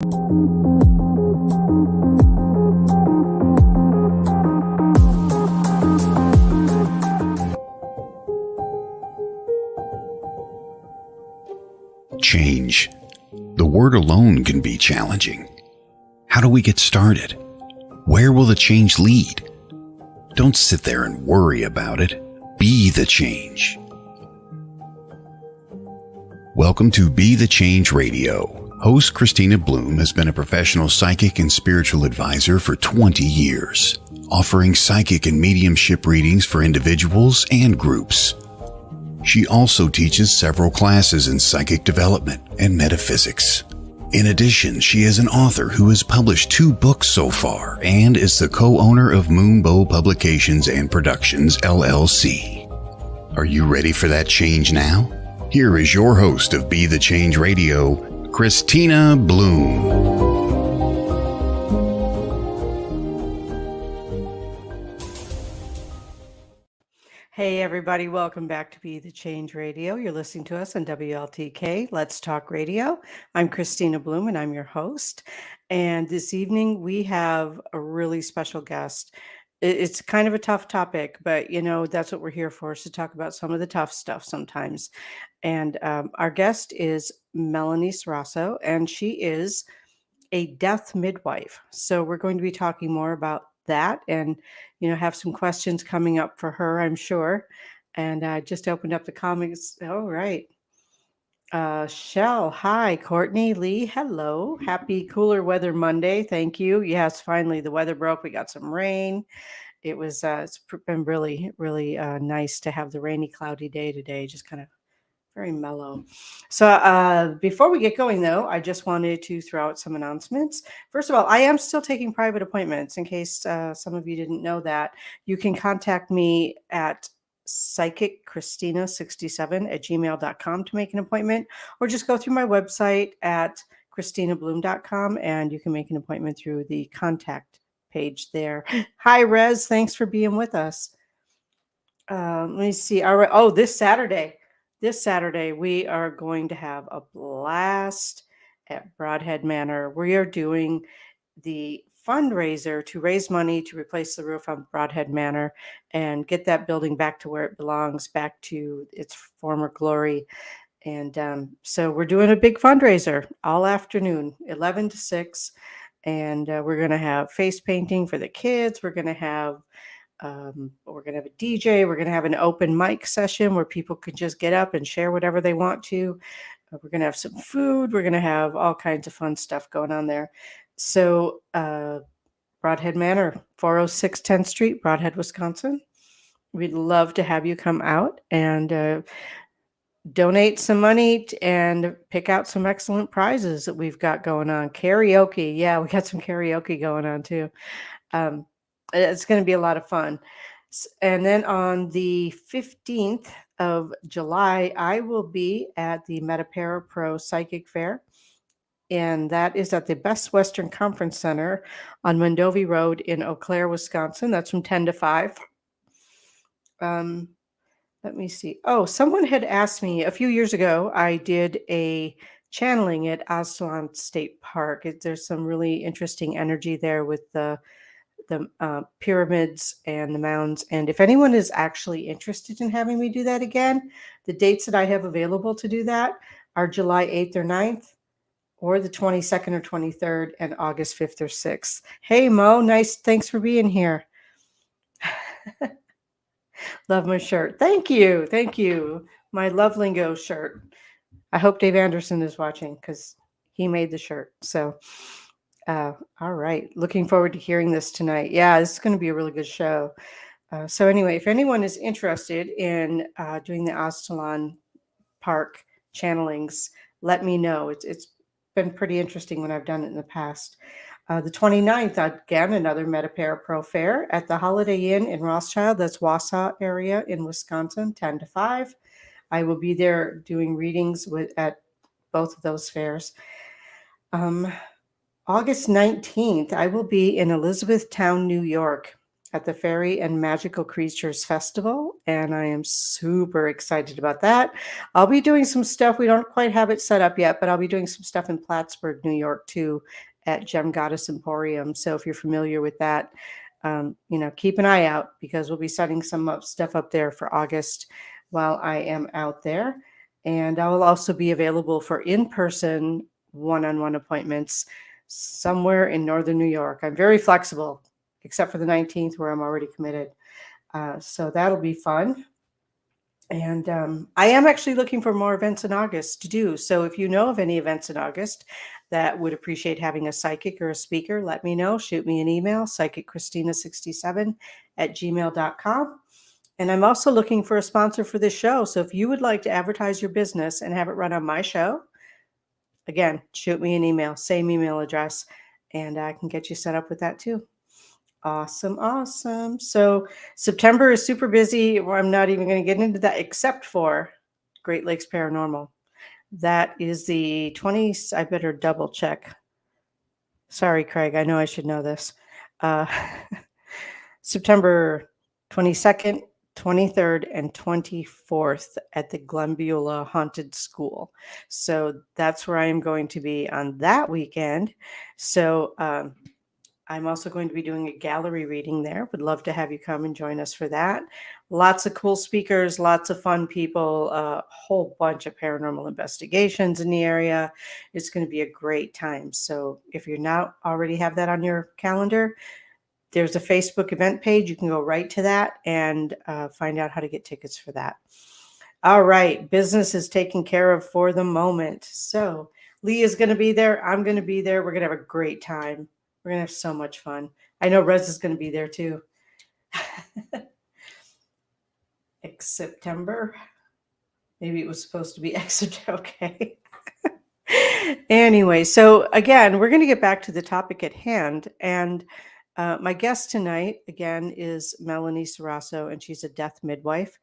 Change. The word alone can be challenging. How do we get started? Where will the change lead? Don't sit there and worry about it. Be the change. Welcome to Be the Change Radio. Host Christina Bloom has been a professional psychic and spiritual advisor for 20 years, offering psychic and mediumship readings for individuals and groups. She also teaches several classes in psychic development and metaphysics. In addition, she is an author who has published 2 books so far and is the co-owner of Moonbow Publications and Productions, LLC. Are you ready for that change now? Here is your host of Be the Change Radio, Christina Bloom. Hey everybody, welcome back to Be the Change Radio. You're listening to us on WLTK, Let's Talk Radio. I'm Christina Bloom and I'm your host. And this evening we have a really special guest. It's kind of a tough topic, but you know, that's what we're here for, is to talk about some of the tough stuff sometimes. And our guest is Melanie Ceraso, and she is a death midwife. So we're going to be talking more about that and, you know, have some questions coming up for her, I'm sure. And I just opened up the comments. All right. Shell, hi. Courtney, Lee, hello. Happy cooler weather Monday. Thank you. Yes, finally the weather broke. We got some rain. It's been really, really nice to have the rainy, cloudy day today. Just kind of very mellow. So before we get going, though, I just wanted to throw out some announcements. First of all, I am still taking private appointments. In case some of you didn't know that, you can contact me at psychicchristina67@gmail.com to make an appointment, or just go through my website at christinabloom.com and you can make an appointment through the contact page there. Hi, Rez. Thanks for being with us. Let me see. All right. Oh, this Saturday, we are going to have a blast at Broadhead Manor. We are doing the fundraiser to raise money to replace the roof on Broadhead Manor and get that building back to where it belongs, back to its former glory. And so we're doing a big fundraiser all afternoon, 11 to 6. And we're going to have face painting for the kids. We're going to have a DJ. We're going to have an open mic session where people can just get up and share whatever they want to. We're going to have some food. We're going to have all kinds of fun stuff going on there. So Broadhead Manor, 406 10th Street, Broadhead, Wisconsin. We'd love to have you come out and donate some money and pick out some excellent prizes that we've got going on. Karaoke. Yeah, we got some karaoke going on too. It's going to be a lot of fun. And then on the 15th of July, I will be at the Metapara Pro Psychic Fair. And that is at the Best Western Conference Center on Mondovi Road in Eau Claire, Wisconsin. That's from 10 to 5. Let me see. Oh, someone had asked me a few years ago, I did a channeling at Aslan State Park. There's some really interesting energy there with the pyramids and the mounds. And if anyone is actually interested in having me do that again, the dates that I have available to do that are July 8th or 9th, or the 22nd or 23rd, and August 5th or 6th. Hey, Mo, nice. Thanks for being here. Love my shirt. Thank you. Thank you. My Love Lingo shirt. I hope Dave Anderson is watching because he made the shirt. So, all right. Looking forward to hearing this tonight. Yeah, this is going to be a really good show. So anyway, if anyone is interested in doing the Aslan Park channelings, let me know. It's been pretty interesting when I've done it in the past. The 29th, again, another Metapara Pro Fair at the Holiday Inn in Rothschild. That's Wausau area in Wisconsin, 10 to 5. I will be there doing readings at both of those fairs. August 19th, I will be in Elizabethtown, New York at the Fairy and Magical Creatures Festival, and I am super excited about that. I'll be doing some stuff. We don't quite have it set up yet, but I'll be doing some stuff in Plattsburgh, New York, too, at Gem Goddess Emporium. So if you're familiar with that, keep an eye out, because we'll be setting some stuff up there for August while I am out there. And I will also be available for in-person one-on-one appointments somewhere in Northern New York. I'm very flexible, except for the 19th, where I'm already committed. So that'll be fun. And I am actually looking for more events in August to do. So if you know of any events in August that would appreciate having a psychic or a speaker, let me know. Shoot me an email, psychiccristina67@gmail.com. And I'm also looking for a sponsor for this show. So if you would like to advertise your business and have it run on my show, again, shoot me an email, same email address, and I can get you set up with that too. Awesome. So September is super busy. I'm not even going to get into that, except for Great Lakes Paranormal. That is the 20th. I better double check. Sorry, Craig. I know I should know this. September 22nd, 23rd, and 24th at the Glenbeulah Haunted School. So that's where I am going to be on that weekend. So I'm also going to be doing a gallery reading there. Would love to have you come and join us for that. Lots of cool speakers, lots of fun people, a whole bunch of paranormal investigations in the area. It's going to be a great time. So if you're not already have that on your calendar, there's a Facebook event page. You can go right to that and find out how to get tickets for that. All right. Business is taken care of for the moment. So Lee is going to be there. I'm going to be there. We're going to have a great time. We're going to have so much fun. I know Rez is going to be there too. September. Maybe it was supposed to be exit. Okay. Anyway, so again, we're going to get back to the topic at hand. And my guest tonight, again, is Melanie Ceraso, and she's a death midwife.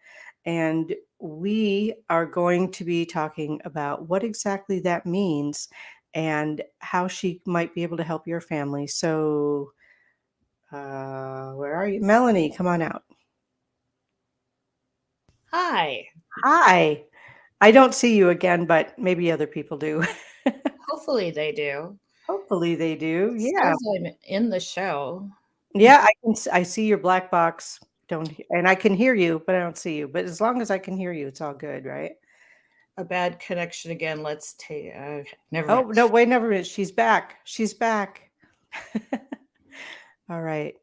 And we are going to be talking about what exactly that means and how she might be able to help your family. So where are you? Melanie, come on out. Hi. I don't see you again, but maybe other people do. Hopefully they do. Yeah. Says I'm in the show. Yeah, I see your black box. And I can hear you, but I don't see you. But as long as I can hear you, it's all good, right? A bad connection again. Let's take. Never. Oh no! Wait, never mind. She's back. All right.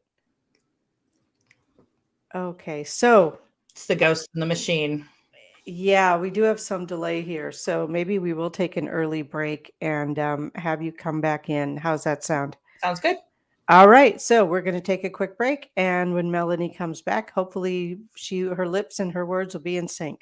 Okay, so it's the ghost in the machine. Yeah, we do have some delay here, so maybe we will take an early break and have you come back in. How's that sound? Sounds good. All right, so we're going to take a quick break, and when Melanie comes back, hopefully her lips and her words will be in sync.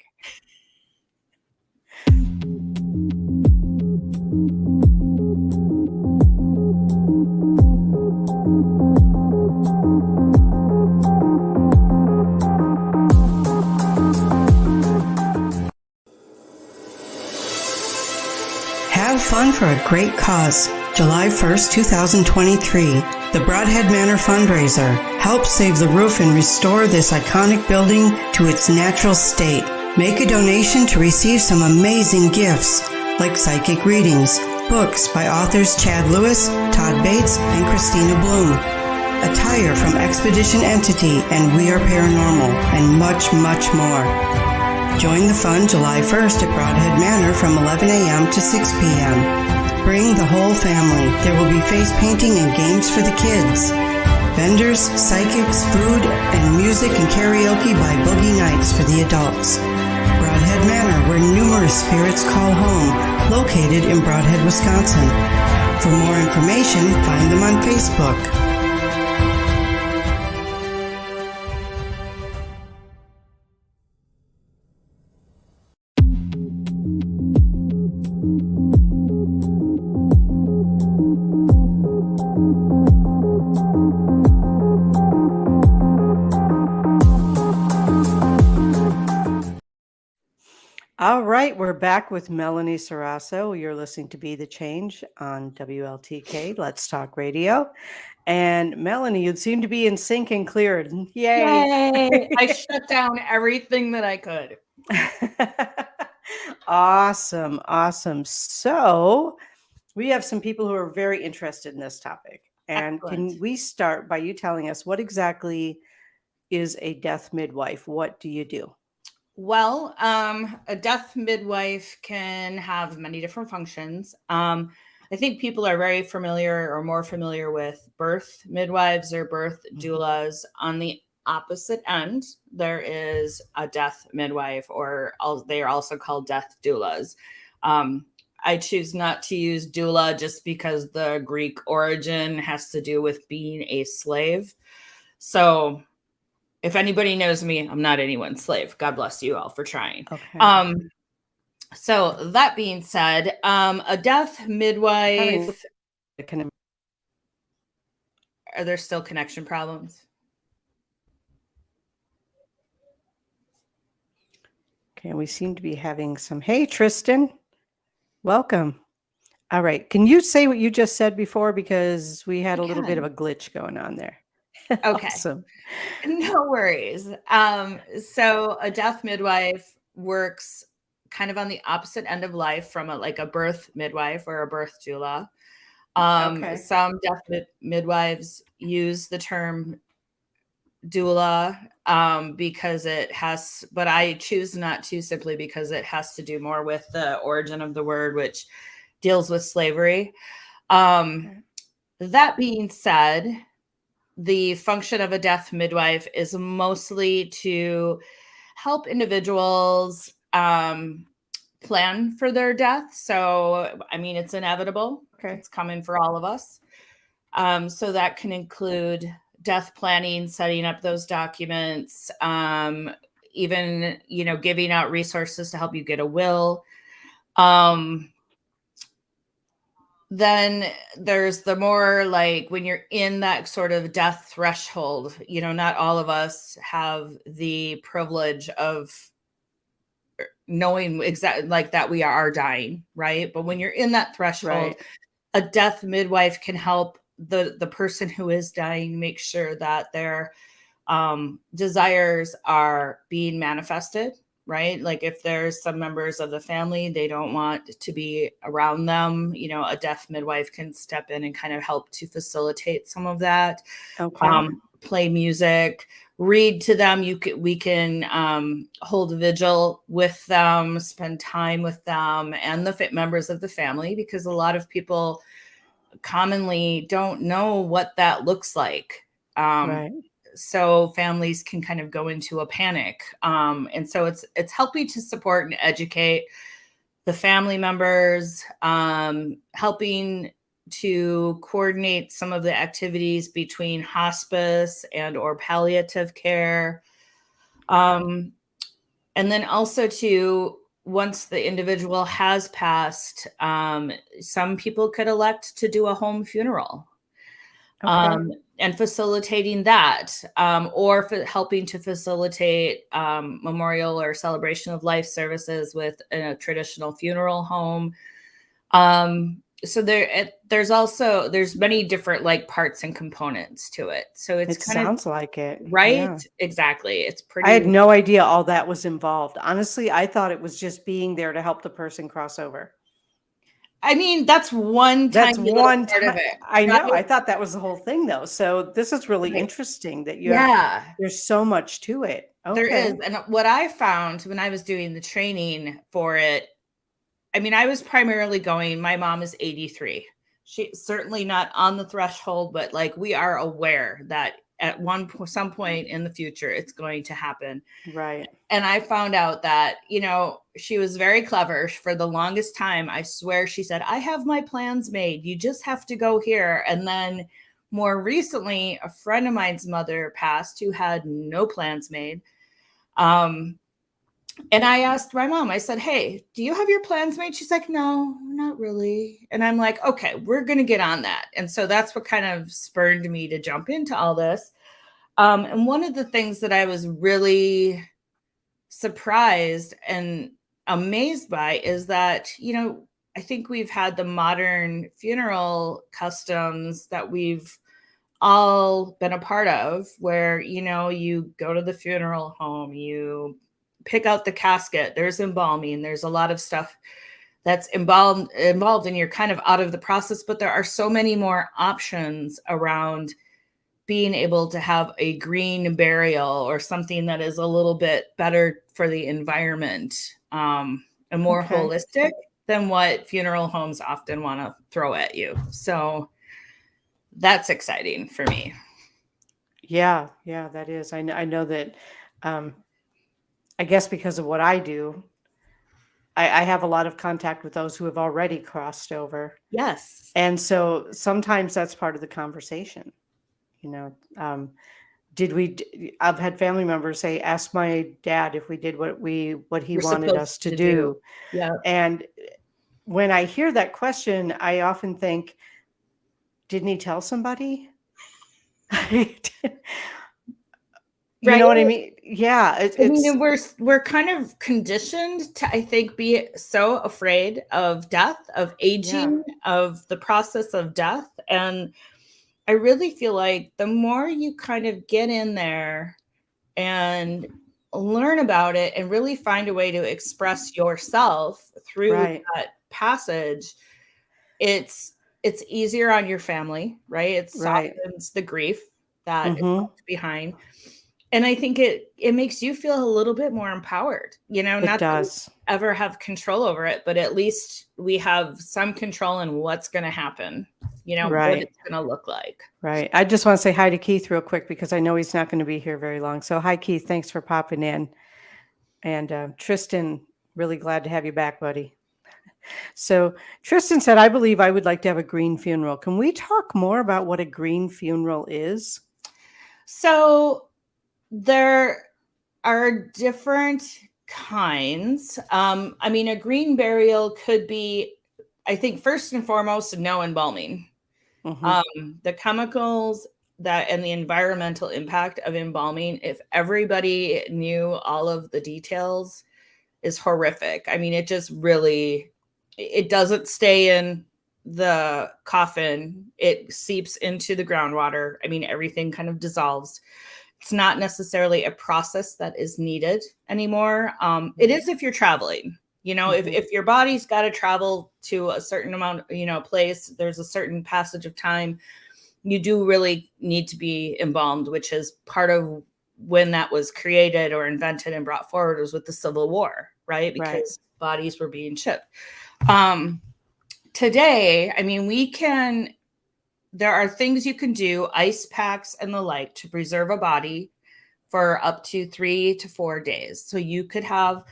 Have fun for a great cause. July 1st, 2023, the Broadhead Manor fundraiser helps save the roof and restore this iconic building to its natural state. Make a donation to receive some amazing gifts like psychic readings, books by authors Chad Lewis, Todd Bates, and Christina Bloom, attire from Expedition Entity and We Are Paranormal, and much, much more. Join the fun July 1st at Broadhead Manor from 11 a.m. to 6 p.m. Bring the whole family. There will be face painting and games for the kids. Vendors, psychics, food, and music and karaoke by Boogie Nights for the adults. Broadhead Manor, where numerous spirits call home, located in Broadhead, Wisconsin. For more information, find them on Facebook. All right, we're back with Melanie Ceraso. You're listening to Be the Change on WLTK, Let's Talk Radio. And Melanie, you seem to be in sync and cleared. Yay. Yay! I shut down everything that I could. Awesome. Awesome. So we have some people who are very interested in this topic. And Excellent. can we start by you telling us what exactly is a death midwife? What do you do? Well, a death midwife can have many different functions. I think people are very familiar or more familiar with birth midwives or birth doulas. On the opposite end, there is a death midwife, or they are also called death doulas. I choose not to use doula just because the Greek origin has to do with being a slave. So if anybody knows me, I'm not anyone's slave. God bless you all for trying. Okay. So that being said, a death midwife, are there still connection problems? Okay, we seem to be having some. Hey, Tristan, welcome. All right, can you say what you just said before, because we had a little bit of a glitch going on there. Okay. Awesome. No worries. So a death midwife works kind of on the opposite end of life from a birth midwife or a birth doula. Okay. Some death midwives use the term doula because it has, but I choose not to, simply because it has to do more with the origin of the word, which deals with slavery. That being said, the function of a death midwife is mostly to help individuals plan for their death. So, I mean, it's inevitable. Okay. It's coming for all of us. So that can include death planning, setting up those documents, even, giving out resources to help you get a will. Then there's the more like when you're in that sort of death threshold, not all of us have the privilege of knowing exactly like that we are dying, right? But when you're in that threshold, a death midwife can help the person who is dying make sure that their desires are being manifested, right? Like if there's some members of the family, they don't want to be around them, a death midwife can step in and kind of help to facilitate some of that. Okay. Play music, read to them. We can hold vigil with them, spend time with them and the members of the family, because a lot of people commonly don't know what that looks like. Right. So families can kind of go into a panic. And so it's helping to support and educate the family members, helping to coordinate some of the activities between hospice and or palliative care. And then also once the individual has passed, some people could elect to do a home funeral. And facilitating that, or helping to facilitate memorial or celebration of life services with a traditional funeral home. So there's many different like parts and components to it. So it sounds like it, right? Yeah. Exactly. It's pretty. I had no idea all that was involved. Honestly, I thought it was just being there to help the person cross over. I mean, that's one part of it. I know. I thought that was the whole thing, though. So this is really interesting that there's so much to it. Okay. There is. And what I found when I was doing the training for it, I mean, I was primarily my mom is 83. She's certainly not on the threshold, but like we are aware that at some point in the future, it's going to happen. Right. And I found out that, she was very clever. For the longest time, I swear she said, I have my plans made. You just have to go here. And then more recently, a friend of mine's mother passed who had no plans made. And I asked my mom, I said, hey, do you have your plans made? She's like, no, not really. And I'm like, okay, we're going to get on that. And so that's what kind of spurred me to jump into all this. And one of the things that I was really surprised and amazed by is that, I think we've had the modern funeral customs that we've all been a part of where, you go to the funeral home, you pick out the casket, there's embalming, there's a lot of stuff that's involved and you're kind of out of the process, but there are so many more options around being able to have a green burial or something that is a little bit better for the environment, and more holistic than what funeral homes often want to throw at you. So that's exciting for me. Yeah, that is. I know that, I guess because of what I do, I have a lot of contact with those who have already crossed over. Yes. And so sometimes that's part of the conversation. I've had family members say, ask my dad if we did what he We're wanted us supposed to to do. Yeah. And when I hear that question, I often think, didn't he tell somebody? You know what I mean? Yeah. And we're kind of conditioned to, I think, be so afraid of death, of aging, of the process of death. And I really feel like the more you kind of get in there and learn about it and really find a way to express yourself through that passage, it's easier on your family, right? It softens the grief that is left behind. And I think it makes you feel a little bit more empowered, not that we ever have control over it, but at least we have some control in what's going to happen, what it's going to look like. Right. I just want to say hi to Keith real quick because I know he's not going to be here very long. So hi, Keith. Thanks for popping in. And Tristan, really glad to have you back, buddy. So Tristan said, I believe I would like to have a green funeral. Can we talk more about what a green funeral is? So there are different kinds. A green burial could be, I think, first and foremost, no embalming. The chemicals and the environmental impact of embalming, if everybody knew all of the details, is horrific. It just really, it doesn't stay in the coffin. It seeps into the groundwater. Everything kind of dissolves. It's not necessarily a process that is needed anymore. It is if you're traveling, if your body's got to travel to a certain amount, place, there's a certain passage of time, you do really need to be embalmed, which is part of when that was created or invented and brought forward was with the Civil War, right? Because bodies were being shipped. Today, there are things you can do, ice packs and the like, to preserve a body for up to 3 to 4 days. So you could have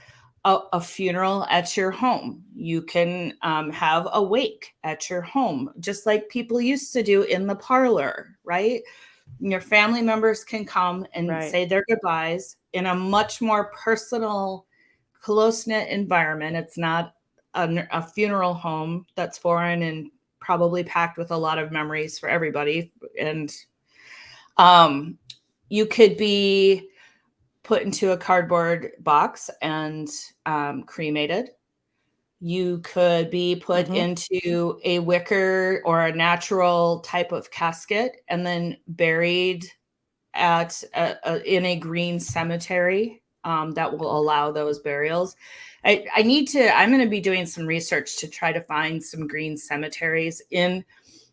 a funeral at your home. You can have a wake at your home, just like people used to do in the parlor, right? Your family members can come and say their goodbyes in a much more personal, close-knit environment. It's not a funeral home that's foreign and probably packed with a lot of memories for everybody. And you could be put into a cardboard box and cremated. You could be put into a wicker or a natural type of casket and then buried in a green cemetery that will allow those burials. I'm going to be doing some research to try to find some green cemeteries in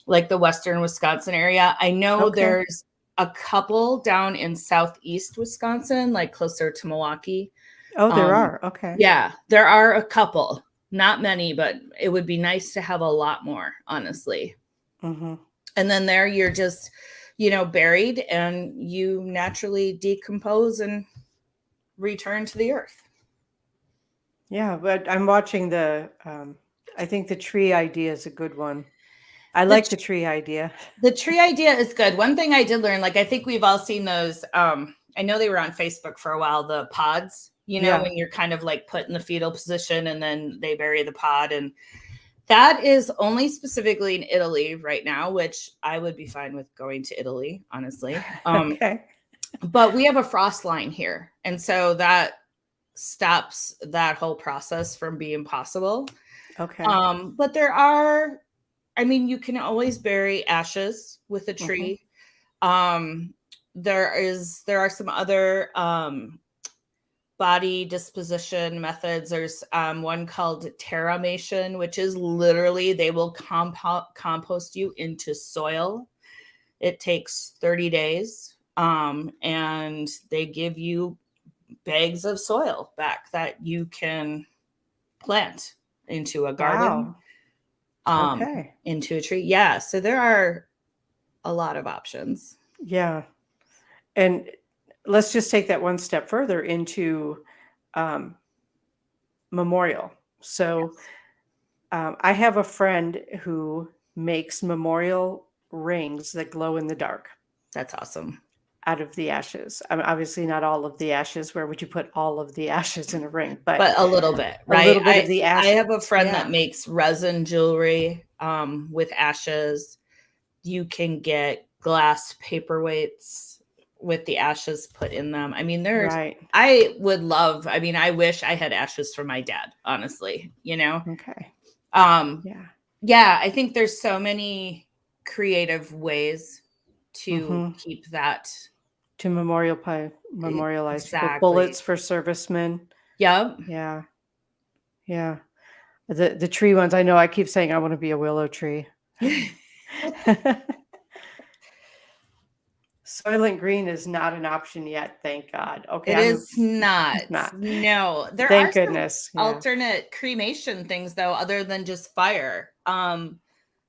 like the Western Wisconsin area. I know there's a couple down in Southeast Wisconsin, like closer to Milwaukee. Oh, there are. Okay. Yeah, there are a couple, not many, but it would be nice to have a lot more, honestly. And then there you're just, buried and you naturally decompose and return to the earth. Yeah, but I'm watching I think the tree idea is a good one. I like the tree idea. The tree idea is good. One thing I did learn, I think we've all seen those. I know they were on Facebook for a while, the pods, when you're kind of put in the fetal position and then they bury the pod. And that is only specifically in Italy right now, which I would be fine with going to Italy, honestly. But we have a frost line here. And so that stops that whole process from being possible. Okay. But there are, I mean, you can always bury ashes with a tree. There are some other body disposition methods. There's one called terramation, which is literally they will compost you into soil. It takes 30 days, and they give you bags of soil back that you can plant into a garden, Okay. into a tree. Yeah, so there are a lot of options. Yeah. And let's just take that one step further into memorial. So I have a friend who makes memorial rings that glow in the dark That's awesome. out of the ashes. I mean, obviously not all of the ashes. Where would you put all of the ashes in a ring? But a little bit, a right? little bit of the I ashes. have a friend Yeah. that makes resin jewelry with ashes. You can get glass paperweights with the ashes put in them. I mean, Right. I would love, I mean, I wish I had ashes for my dad, honestly, you know? Okay. Yeah. Yeah, I think there's so many creative ways to keep that. To memorialize people. Exactly. Bullets for servicemen. Yep. Yeah. Yeah. The tree ones, I know I keep saying I want to be a willow tree. Soylent Green is not an option yet, thank God. Okay. It is not. No. There Thank are some goodness. Yeah. alternate cremation things though, other than just fire.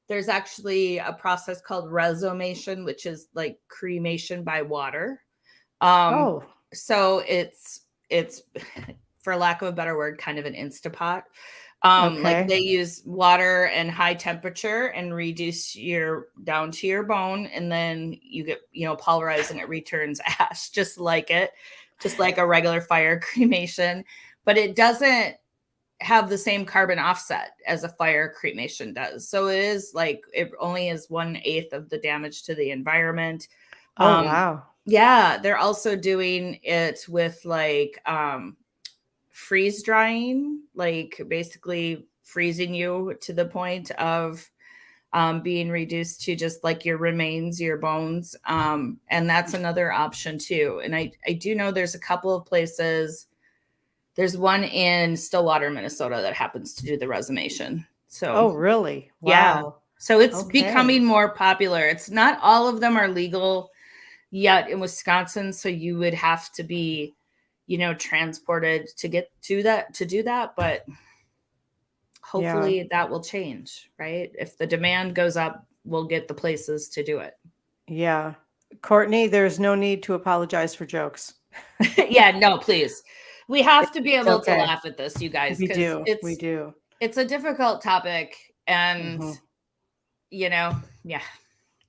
There's actually a process called resomation, which is like cremation by water. So it's for lack of a better word, kind of an Instapot. Like they use water and high temperature and reduce down to your bone, and then you get, pulverized and it returns ash, just like a regular fire cremation, but it doesn't have the same carbon offset as a fire cremation does. So it is like, it only is 1/8 of the damage to the environment. Wow. Yeah. They're also doing it with like, freeze drying, like basically freezing you to the point of being reduced to just like your remains, your bones. And that's another option too. And I do know there's a couple of places. There's one in Stillwater, Minnesota that happens to do the resomation. So, really? Wow. Yeah. So it's becoming more popular. It's not all of them are legal yet in Wisconsin. So you would have to be, transported to get to that, to do that. But hopefully that will change, right? If the demand goes up, we'll get the places to do it. Yeah. Courtney, there's no need to apologize for jokes. Yeah, no, please. We have to be able to laugh at this, you guys. We do. It's a difficult topic. And, yeah.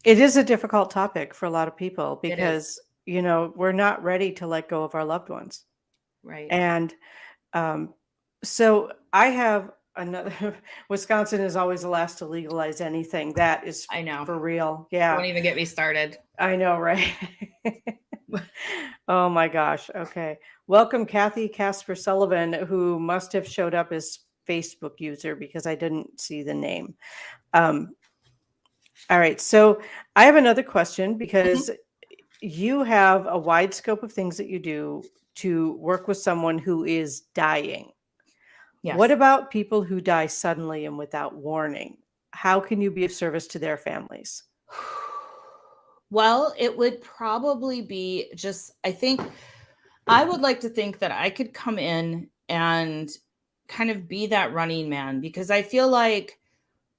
It is a difficult topic for a lot of people because, we're not ready to let go of our loved ones. Right. And so I have another, Wisconsin is always the last to legalize anything. That is I know. For real. Yeah. Don't even get me started. I know, right? Oh my gosh. Okay. Welcome, Kathy Casper Sullivan, who must have showed up as Facebook user because I didn't see the name. All right. So I have another question because you have a wide scope of things that you do to work with someone who is dying. Yes. What about people who die suddenly and without warning? How can you be of service to their families? Well, it would probably be I would like to think that I could come in and kind of be that running man, because I feel like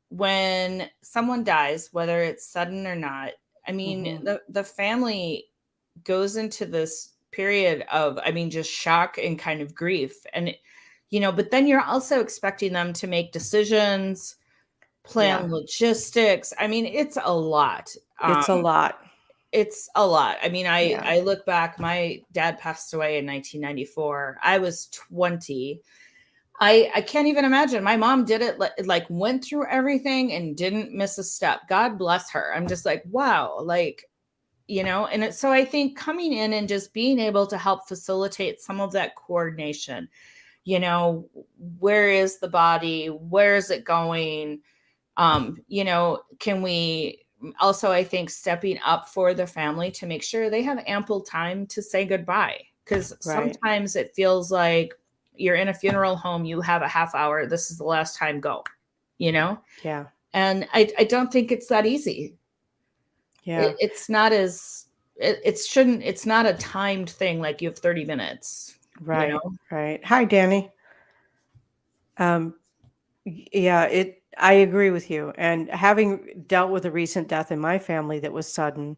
when someone dies, whether it's sudden or not, I mean, the family goes into this period of, just shock and kind of grief. And, but then you're also expecting them to make decisions, plan logistics. It's a lot. It's a lot. It's a lot. I look back, my dad passed away in 1994. I was 20. I can't even imagine. My mom did it, like went through everything and didn't miss a step. God bless her. I'm just like, wow. Like, And so I think coming in and just being able to help facilitate some of that coordination, where is the body? Where is it going? Can we also, I think, stepping up for the family to make sure they have ample time to say goodbye. Because sometimes it feels like you're in a funeral home, you have a half hour, this is the last time, go, Yeah. And I don't think it's that easy. Yeah. It's not it's not a timed thing. Like you have 30 minutes. Right. Right. Hi, Danny. Yeah, I agree with you. And having dealt with a recent death in my family that was sudden,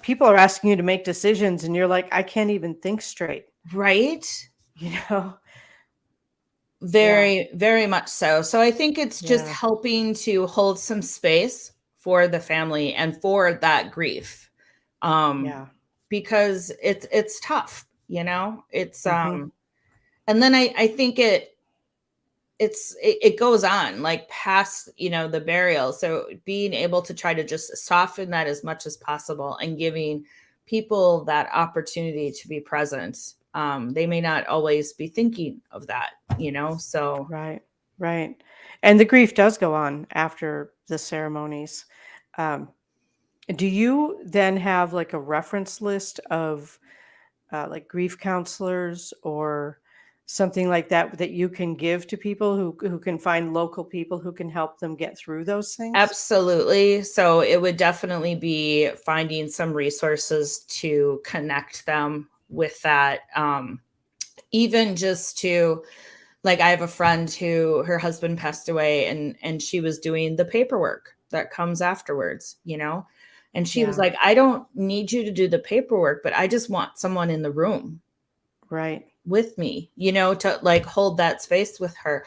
people are asking you to make decisions and you're like, I can't even think straight. Right. Very, very much so. So I think it's just helping to hold some space for the family and for that grief. Because it's tough, it's, and then I think it goes on like past, the burial. So being able to try to just soften that as much as possible and giving people that opportunity to be present. They may not always be thinking of that, so. Right. And the grief does go on after the ceremonies. Do you then have like a reference list of like grief counselors or something like that you can give to people who can find local people who can help them get through those things? Absolutely. So it would definitely be finding some resources to connect them with that. Even just to, like, I have a friend who her husband passed away and she was doing the paperwork that comes afterwards, and she was like, I don't need you to do the paperwork, but I just want someone in the room. Right. With me, to like hold that space with her.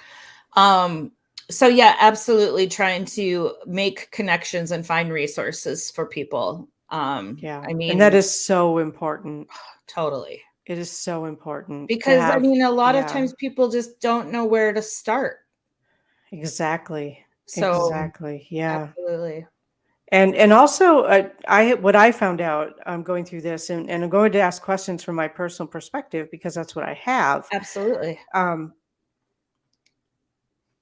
So yeah, absolutely trying to make connections and find resources for people. I mean, and that is so important. Totally. It is so important because a lot of times people just don't know where to start. Exactly. So Exactly. Yeah. absolutely. And also, what I found out going through this, and I'm going to ask questions from my personal perspective because that's what I have. Absolutely.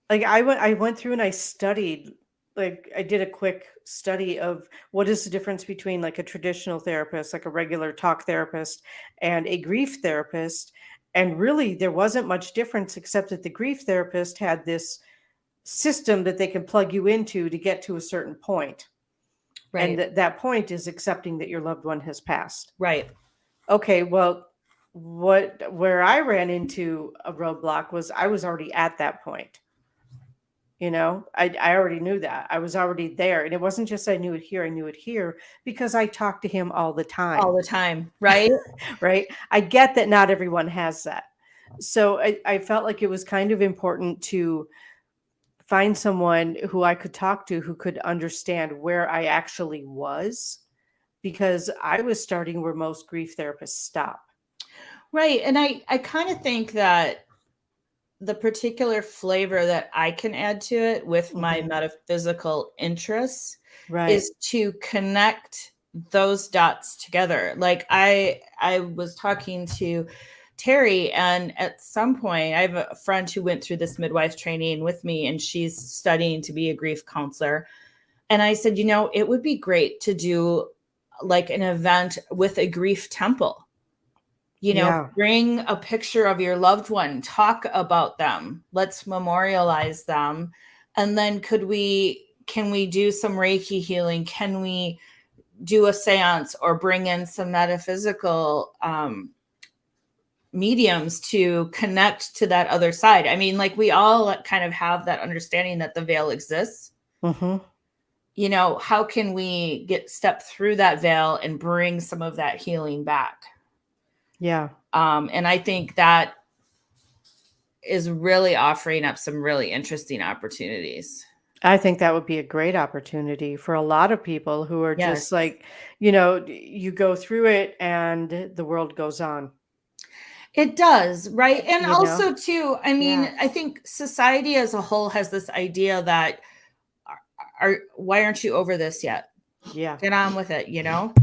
Like I went through and I studied, like I did a quick study of what is the difference between like a traditional therapist, like a regular talk therapist, and a grief therapist. And really, there wasn't much difference except that the grief therapist had this system that they can plug you into to get to a certain point. Right. And that point is accepting that your loved one has passed. Right. Okay, well, where I ran into a roadblock was I was already at that point. I already knew that. I was already there. And it wasn't just I knew it here because I talked to him all the time. All the time, right? Right? I get that not everyone has that. So I felt like it was kind of important to find someone who I could talk to who could understand where I actually was, because I was starting where most grief therapists stop. Right. And I kind of think that the particular flavor that I can add to it with my metaphysical interests is to connect those dots together. Like I was talking to Terry, and at some point I have a friend who went through this midwife training with me, and she's studying to be a grief counselor. And I said, it would be great to do like an event with a grief temple. Bring a picture of your loved one, talk about them, let's memorialize them. And then can we do some Reiki healing? Can we do a seance or bring in some metaphysical mediums to connect to that other side? I mean, like we all kind of have that understanding that the veil exists. How can we step through that veil and bring some of that healing back? Yeah. And I think that is really offering up some really interesting opportunities. I think that would be a great opportunity for a lot of people who are just like, you go through it and the world goes on. It does, right? And also too, I mean, I think society as a whole has this idea that why aren't you over this yet? Yeah. Get on with it, you know?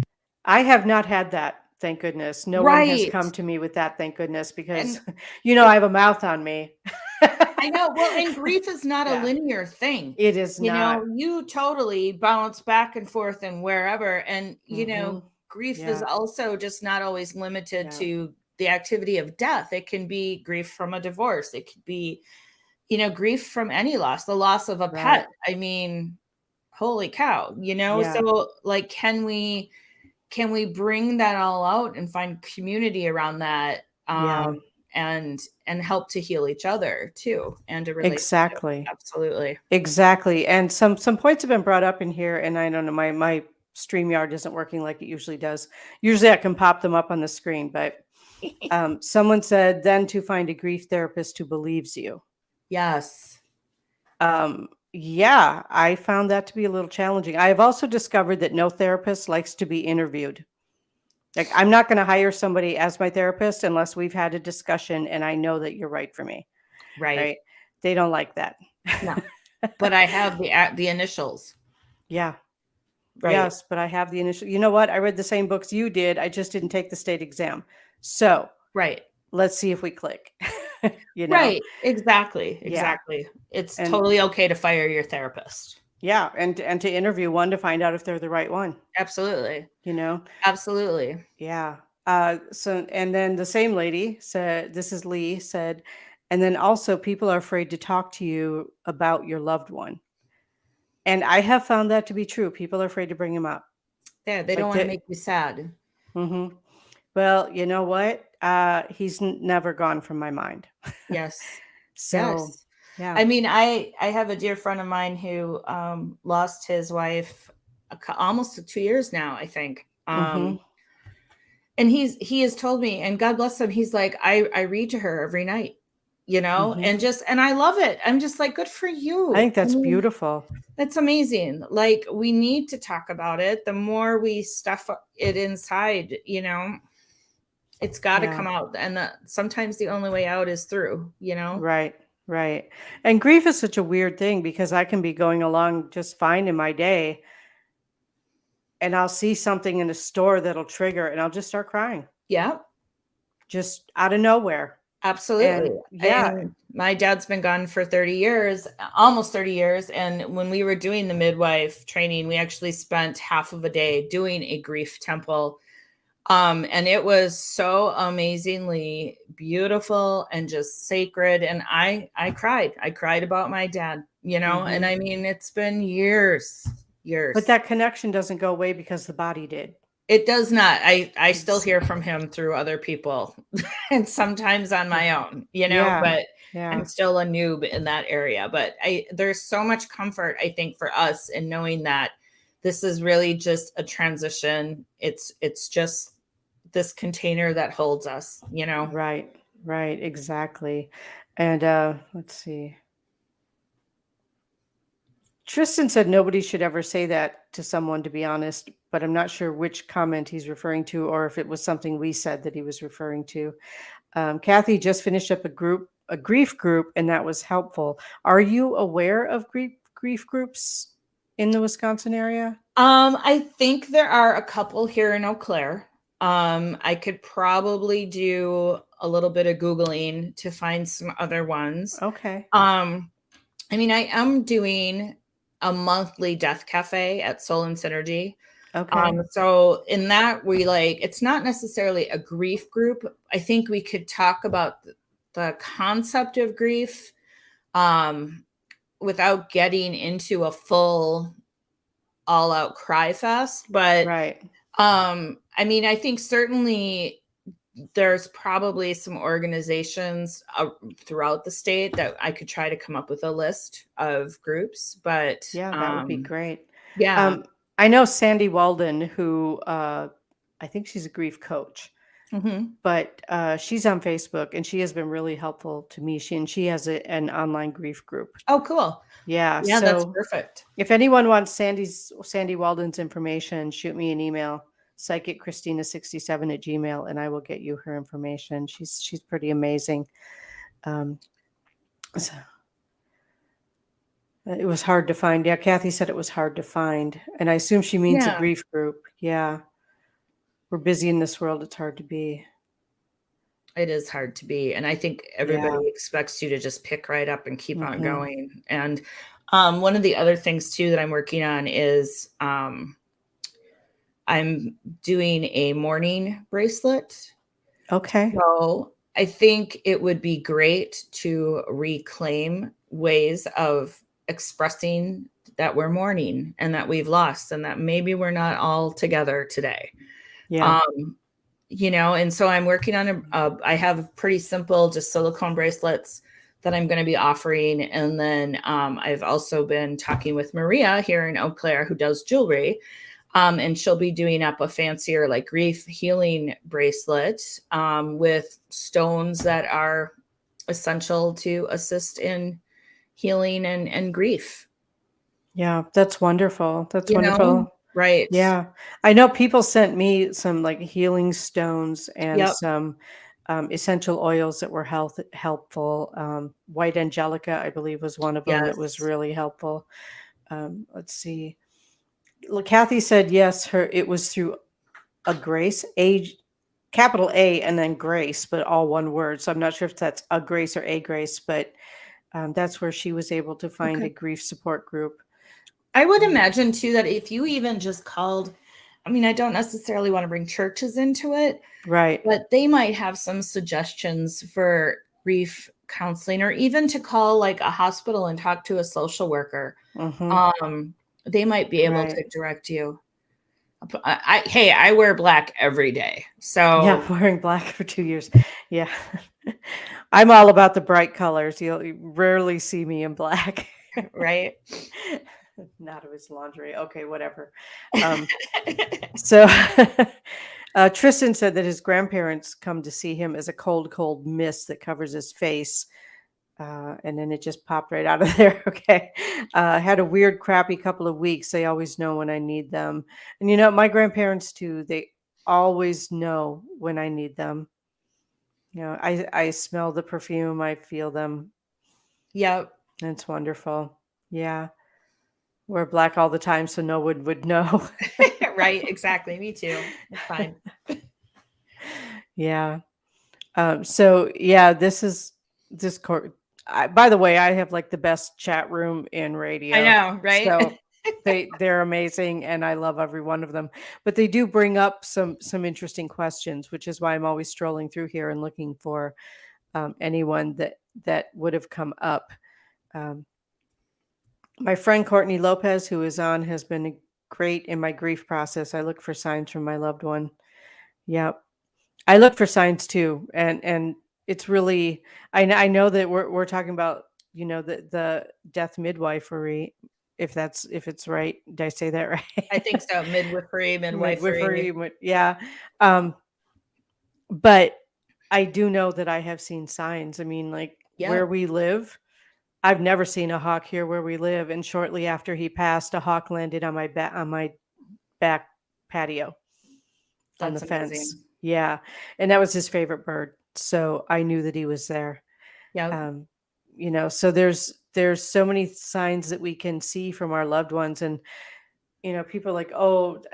I have not had that, thank goodness. No one has Right. come to me with that, thank goodness, because, And I have a mouth on me. I know. Well, and grief is not a Yeah, linear thing. it is You not. know, you totally bounce back and forth and wherever. And, Mhm. grief is Yeah, also just not always limited yeah, to the activity of death. It can be grief from a divorce. It could be, grief from any loss, the loss of a right. pet. I mean, holy cow, Yeah, So like, can we bring that all out and find community around that, yeah, and help to heal each other too, and a relationship? exactly. Absolutely. Exactly. And some points have been brought up in here, and I don't know, my StreamYard isn't working like it usually does. Usually I can pop them up on the screen, but someone said then to find a grief therapist who believes you. Yes. Yeah, I found that to be a little challenging. I have also discovered that no therapist likes to be interviewed. Like, I'm not going to hire somebody as my therapist unless we've had a discussion and I know that you're right for me. Right. Right? They don't like that. No, but I have the initials. Yeah. Right. Yes, but I have the initial. You know what? I read the same books you did. I just didn't take the state exam. So Right. let's see if we click. you know? Right. Exactly. Yeah. Exactly. It's And totally okay to fire your therapist. yeah, and to interview one to find out if they're the right one, Absolutely. you know? Absolutely. Yeah. So and then the same lady said, this is Lee said, and then also people are afraid to talk to you about your loved one. And I have found that to be true. People are afraid to bring him up. Yeah, they don't Like want to that. make you sad. Well, you know what? He's never gone from my mind. Yes. So, Yes. yeah. I mean, I have a dear friend of mine who lost his wife almost 2 years now, I think. Mhm. And he has told me, and God bless him, he's like, I read to her every night, Mhm. and I love it. I'm just like, good for I you. think I that's mean, beautiful. that's amazing. Like, we need to talk about it. The more we stuff it inside, it's got to Yeah. come out. And sometimes the only way out is through. Right. Right. And grief is such a weird thing because I can be going along just fine in my day and I'll see something in a store that'll trigger and I'll just start crying Yeah. just out of nowhere. Absolutely. And yeah. And my dad's been gone for 30 years, almost 30 years. And when we were doing the midwife training, we actually spent half of a day doing a grief temple. And it was so amazingly beautiful and just sacred. And I cried. I cried about my dad, and Mhm. I mean, it's been years, But years. that connection doesn't go away because the body did. It does not. I still It's hear from him through other people and sometimes on yeah. my own, Yeah. but Yeah. I'm still a noob in that area. But there's so much comfort, I think, for us in knowing that this is really just a transition. It's just this container that holds us. Right. Right. Exactly. And let's see. Tristan said nobody should ever say that to someone, to be honest, but I'm not sure which comment he's referring to or if it was something we said that he was referring to. Kathy just finished up a grief group, and that was helpful. Are you aware of grief groups in the Wisconsin area? I think there are a couple here in Eau Claire. I could probably do a little bit of Googling to find some other ones. Okay. Um, I mean, I am doing a monthly death cafe at Soul and Synergy. Okay. So in that, it's not necessarily a grief group. I think we could talk about the concept of grief without getting into a full all out cry fest. But Right. I mean, I think certainly there's probably some organizations throughout the state that I could try to come up with a list of groups, but Yeah, that would be great. yeah. Um, I know Sandy Walden, who I think she's a grief coach. Hmm. But she's on Facebook and she has been really helpful to me. She has an online grief group. Oh, cool. Yeah. Yeah, that's So perfect. if anyone wants Sandy Walden's information, shoot me an email, psychiccristina67 @gmail, and I will get you her information. She's pretty amazing. Um, so- It was hard to find. Yeah, Kathy said it was hard to find. And I assume she means a Yeah, grief group. Yeah. We're busy in this world. It's hard to be. it is hard to be. And I think Yeah. everybody expects you to just pick right up and keep on Hmm. going. And one of the other things too that I'm working on is I'm doing a mourning bracelet. Okay. So I think it would be great to reclaim ways of expressing that we're mourning and that we've lost and that maybe we're not all together today. Yeah. Um, and so I'm working on I have pretty simple, just silicone bracelets that I'm going to be offering. And then I've also been talking with Maria here in Eau Claire, who does jewelry. And she'll be doing up a fancier like grief healing bracelet with stones that are essential to assist in healing and grief. Yeah. That's wonderful. That's You know, wonderful. right? Yeah. I know people sent me some like healing stones and Yep. some essential oils that were helpful. White Angelica, I believe, was one of them that was Yes. really helpful. Let's see. Well, Kathy said yes. It was through a grace, capital A, and then grace, but all one word. So I'm not sure if that's a grace or a grace, but that's where she was able to find Okay. a grief support group. I would Yeah. imagine too that if you even just called, I mean, I don't necessarily want to bring churches into it, Right. but they might have some suggestions for grief counseling or even to call like a hospital and talk to a social worker. Hmm. Um, they might be able Right. to direct you. Hey, I wear black every day. Yeah, So, wearing black for 2 years. Yeah. I'm all about the bright colors. You rarely see me in black. right. Not of his laundry. Okay, whatever. Um, so Tristan said that his grandparents come to see him as a cold, cold mist that covers his face. And then it just popped right out of there. Okay. Had a weird, crappy couple of weeks. They always know when I need them. And my grandparents too, they always know when I need them. I smell the perfume, I feel them. Yep. And it's wonderful. Yeah. Wear black all the time so no one would know. Right. Exactly. Me too. It's fine. Yeah. So yeah, this is this court. By the way, I have like the best chat room in I radio. know. Right. So they're amazing and I love every one of them. But they do bring up some interesting questions, which is why I'm always strolling through here and looking for anyone that would have come up. Um, my friend Courtney Lopez, who is on, has been great in my grief process. I look for signs from my loved one. Yep. I look for signs too, and it's really I know that we're talking about the death midwifery, if it's right. Did I say that I right? think so. Midwifery, midwifery. Midwifery, yeah. Um, but I do know that I have seen signs. I mean, like where Yep. we live, I've never seen a hawk here where we live. And shortly after he passed, a hawk landed on my back patio on the That's fence. amazing. Yeah, and that was his favorite bird, so I knew that he was there. Yep. Um, so there's so many signs that we can see from our loved ones, and people are like, oh,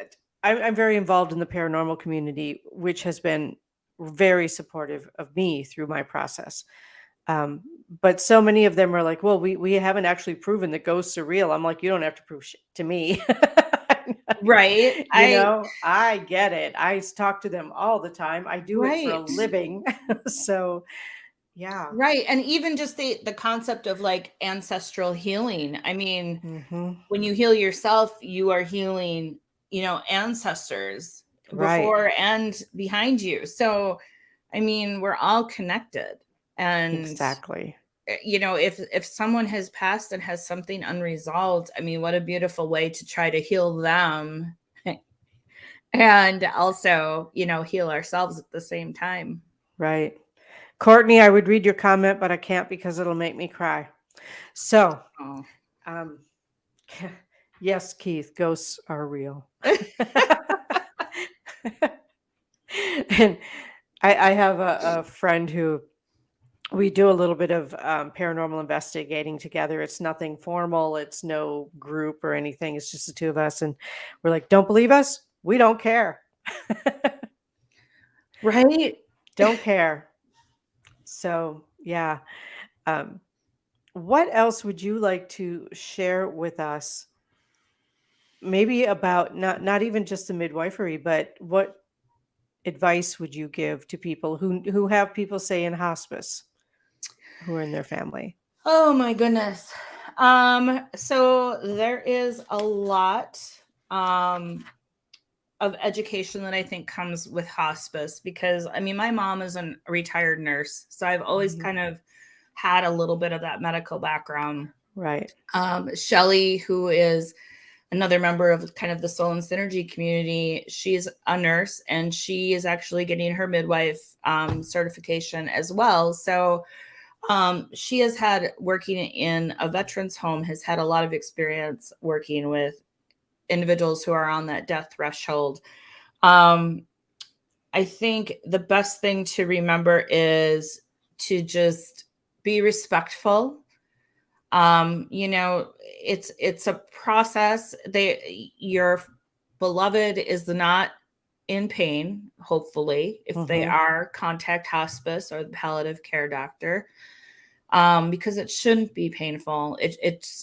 I'm very involved in the paranormal community, which has been very supportive of me through my process. Um, but so many of them are like, well, we haven't actually proven that ghosts are real. I'm like, you don't have to prove shit to me. Right. I get it. Talk to them all the time. I do it for a Right. living. So yeah. Right. And even just the concept of like ancestral healing. I mean, Hmm. when you heal yourself, you are healing, ancestors Right. before and behind you. So, I mean, we're all connected. And Exactly. if someone has passed and has something unresolved, I mean, what a beautiful way to try to heal them and also, heal ourselves at the same time. Right. Courtney, I would read your comment, but I can't because it'll make me cry. So, Oh. um, yes, Keith, ghosts are real. And I have a friend who we do a little bit of paranormal investigating together. It's nothing formal. It's no group or anything. It's just the two of us. And we're like, don't believe us? We don't care. Right? Don't care. So, yeah. Um, what else would you like to share with us? Maybe about not even just the midwifery, but what advice would you give to people who have people, say, in hospice, who are in their family? Oh my goodness. So there is a lot of education that I think comes with hospice, because I mean, my mom is a retired nurse, so I've always Mhm. kind of had a little bit of that medical background. Right. Shelly, who is another member of kind of the Soul and Synergy community, she's a nurse and she is actually getting her midwife certification as well. So she has had, working in a veterans home, has had a lot of experience working with individuals who are on that death threshold. I think the best thing to remember is to just be respectful. It's a process. Your beloved is not in pain, hopefully. If they Mhm. are, contact hospice or the palliative care doctor, because it shouldn't be painful.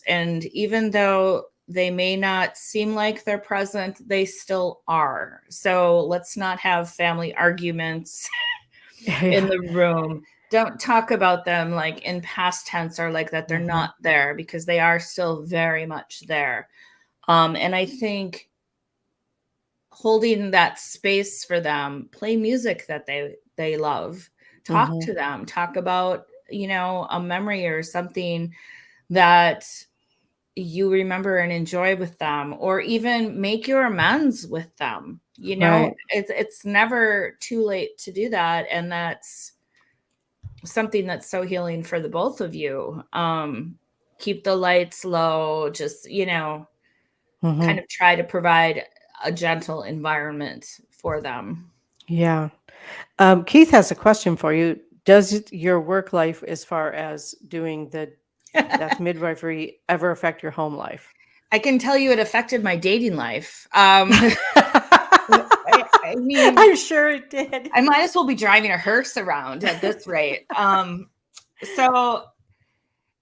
And even though they may not seem like they're present, they still are. So let's not have family arguments in Yeah. the room. Don't talk about them like in past tense or like that they're Mhm. not there, because they are still very much there. And I think holding that space for them, play music that they love, talk Mhm. to them, talk about, a memory or something that you remember and enjoy with them, or even make your amends with them. Right. It's never too late to do that, and that's something that's so healing for the both of you. Keep the lights low, just, kind Mhm. of try to provide a gentle environment for them. Yeah. Keith has a question for you. Does your work life, as far as doing the death midwifery, ever affect your home life? I can tell you it affected my dating life. I mean, I'm sure it did. I might as well be driving a hearse around at this rate. So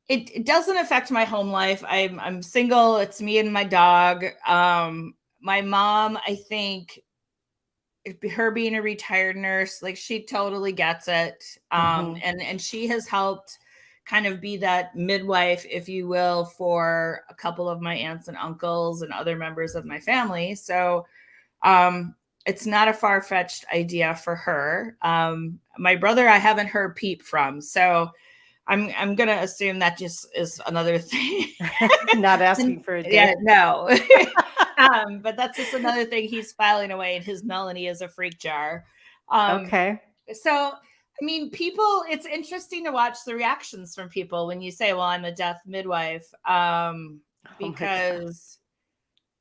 it doesn't affect my home life. I'm single. It's me and my dog. My mom, I think, her being a retired nurse, like, she totally gets it. Mhm. And she has helped kind of be that midwife, if you will, for a couple of my aunts and uncles and other members of my family. So um, it's not a far-fetched idea for her. My brother, I haven't heard peep from, so I'm gonna assume that just is another thing. Not asking for a Yeah, date. no. But that's just another thing he's filing away, and his Melanie is a freak jar. Um, Okay. so, I mean, people, it's interesting to watch the reactions from people when you say, well, I'm a death midwife, Oh my God. because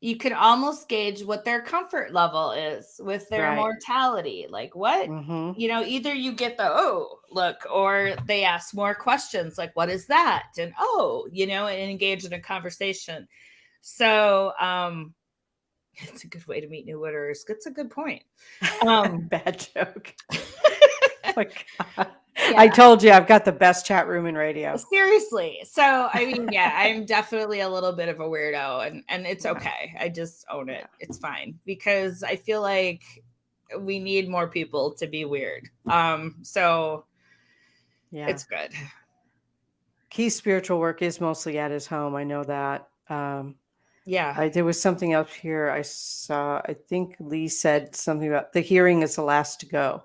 you can almost gauge what their comfort level is with their Right. mortality. Like, what? Mhm. Either you get the, oh, look, or they ask more questions like, what is that? And, oh, and engage in a conversation. So, it's a good way to meet new winners. That's a good point. Um, Bad joke. Oh my God. I yeah, told you I've got the best chat room in radio. seriously. So, I mean, yeah, I'm definitely a little bit of a weirdo, and it's Yeah. okay. I just own Yeah. it. It's fine, because I feel like we need more people to be weird. So Yeah. it's good. Keith's spiritual work is mostly at his home. I know that. Yeah. There was something else here I saw. I think Lee said something about the hearing is the last to go.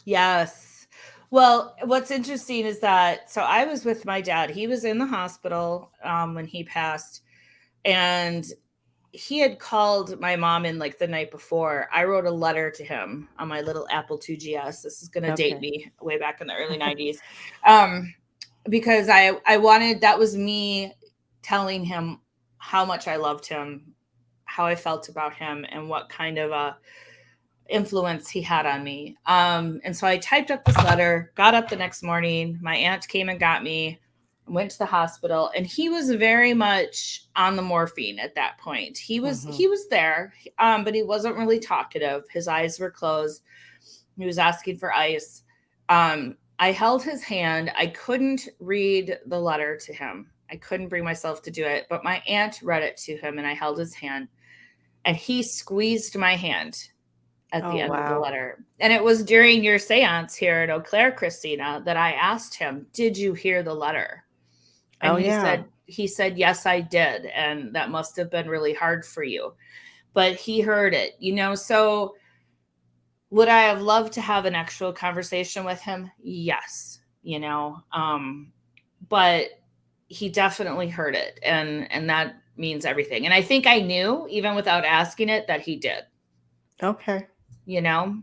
Yes. Well, what's interesting is that, so I was with my dad. He was in the hospital when he passed, and he had called my mom in like the night before. I wrote a letter to him on my little Apple IIgs. This is going to date Okay. me way back in the early 90s. Because I wanted, that was me telling him how much I loved him, how I felt about him, and what kind of a influence he had on me. And so I typed up this letter, got up the next morning. My aunt came and got me, went to the hospital, and he was very much on the morphine at that point. He was there, but he wasn't really talkative. His eyes were closed. He was asking for ice. I held his hand. I couldn't read the letter to him. I couldn't bring myself to do it, but my aunt read it to him, and I held his hand, and he squeezed my hand at the end of the letter. And it was during your seance here at Eau Claire, Christina, that I asked him, "Did you hear the letter?" And he said, "Yes, I did. And that must have been really hard for you." But he heard it, so would I have loved to have an actual conversation with him? Yes, but he definitely heard it. And that means everything. And I think I knew, even without asking it, that he did. Okay. Yeah.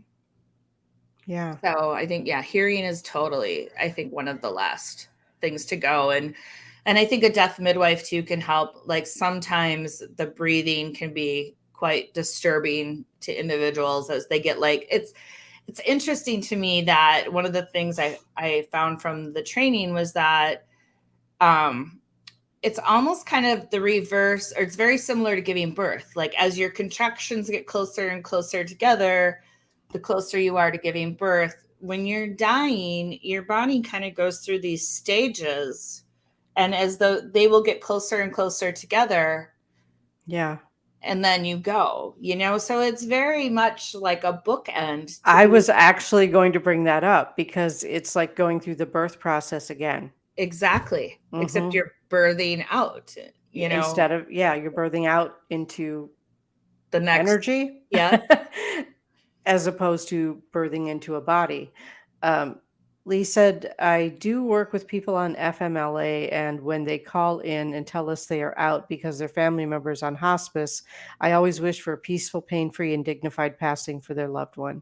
So I think, hearing is totally, I think, one of the last things to go. And I think a death midwife too can help. Like sometimes the breathing can be quite disturbing to individuals as they get it's interesting to me that one of the things I found from the training was that it's almost kind of the reverse, or it's very similar to giving birth. Like as your contractions get closer and closer together, the closer you are to giving birth. When you're dying, your body kind of goes through these stages, and as though they will get closer and closer together. Yeah. And then you go, so it's very much like a bookend. I was actually going to bring that up because it's like going through the birth process again. Exactly. Except you're birthing out, instead of, you're birthing out into the next energy. Yeah. As opposed to birthing into a body. Lee said, I do work with people on FMLA, and when they call in and tell us they are out because their family members on hospice, I always wish for a peaceful, pain-free, and dignified passing for their loved one.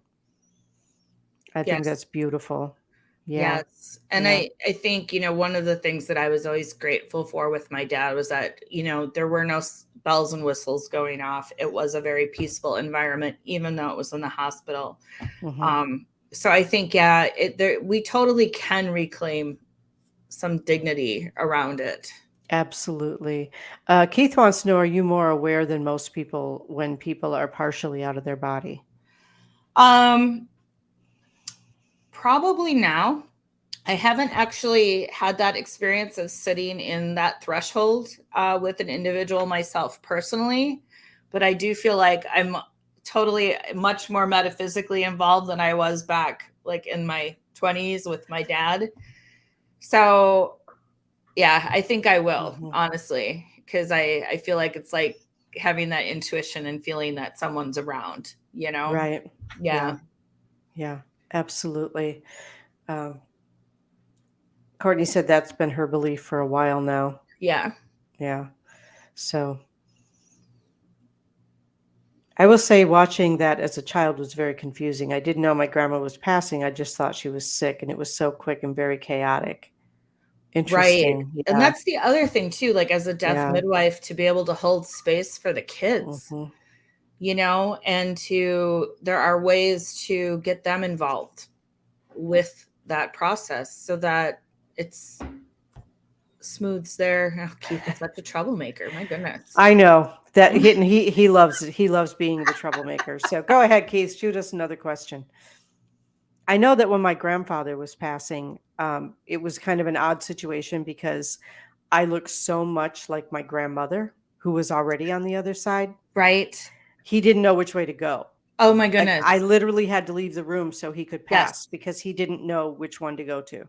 I think that's beautiful. Yeah. Yes. And I think, one of the things that I was always grateful for with my dad was that, there were no bells and whistles going off. It was a very peaceful environment, even though it was in the hospital. So I think, we totally can reclaim some dignity around it. Absolutely. Keith wants to know, are you more aware than most people when people are partially out of their body? Probably now. I haven't actually had that experience of sitting in that threshold with an individual myself personally, but I do feel like I'm totally much more metaphysically involved than I was back like in my 20s with my dad. So I think I will, honestly, because I feel like it's like having that intuition and feeling that someone's around, Right. Yeah. Absolutely. Courtney said that's been her belief for a while now. Yeah. So I will say watching that as a child was very confusing. I didn't know my grandma was passing. I just thought she was sick, and it was so quick and very chaotic. Interesting. Right. And that's the other thing too, like as a death midwife, to be able to hold space for the kids, and there are ways to get them involved with that process so that it's smooths their. Keith is such a troublemaker. My goodness. I know that he loves being the troublemaker. So go ahead, Keith, shoot us another question. I know that when my grandfather was passing, it was kind of an odd situation because I looked so much like my grandmother, who was already on the other side. Right. He didn't know which way to go. Oh my goodness. I literally had to leave the room so he could pass because he didn't know which one to go to.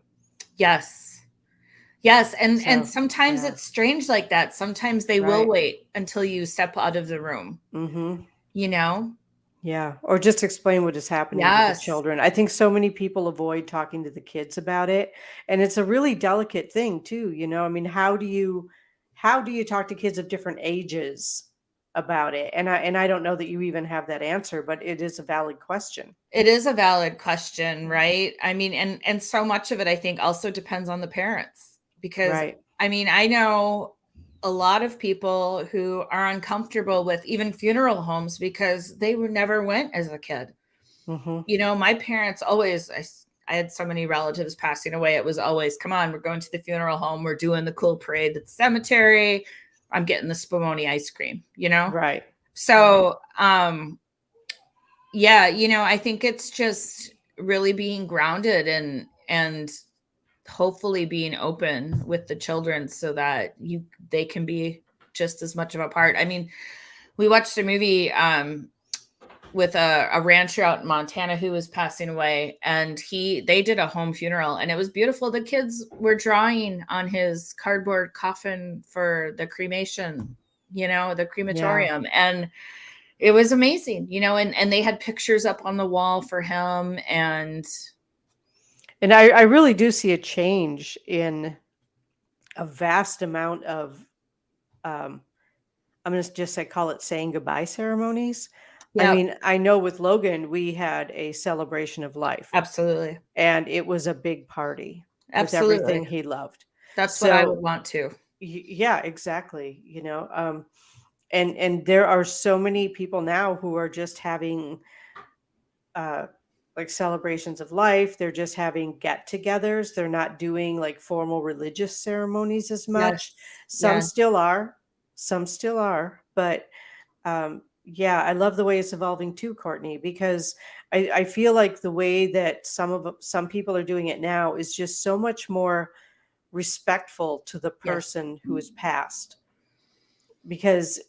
Yes. And sometimes it's strange like that. Sometimes they will wait until you step out of the room, Yeah. Or just explain what is happening to the children. I think so many people avoid talking to the kids about it. And it's a really delicate thing too. I mean, how do you talk to kids of different ages about it? And I don't know that you even have that answer, but it is a valid question. It is a valid question, right? I mean, and so much of it, I think, also depends on the parents because I mean, I know a lot of people who are uncomfortable with even funeral homes because they never went as a kid. Mm-hmm. You know, my parents always, I had so many relatives passing away. It was always, come on, we're going to the funeral home. We're doing the cool parade at the cemetery. I'm getting the Spumoni ice cream, you know? Right. So, yeah, you know, I think it's just really being grounded and hopefully being open with the children so that they can be just as much of a part. I mean, we watched a movie with a rancher out in Montana who was passing away, and they did a home funeral, and it was beautiful. The kids were drawing on his cardboard coffin for the cremation, you know, the crematorium. And it was amazing, you know, and they had pictures up on the wall for him. And I really do see a change in a vast amount of, I'm going to just say, call it saying goodbye ceremonies. I yeah, mean, I know with Logan, we had a celebration of life, absolutely. and it was a big party with everything Absolutely. he loved. That's what I would So, want to. yeah, exactly. You know, and there are so many people now who are just having uh like celebrations of life. They're just having get-togethers. They're not doing like formal religious ceremonies as Yes. much. Some Yeah. still are, but yeah, I love the way it's evolving too, Courtney, because I feel like the way that some people are doing it now is just so much more respectful to the Yes. person who has passed. Because,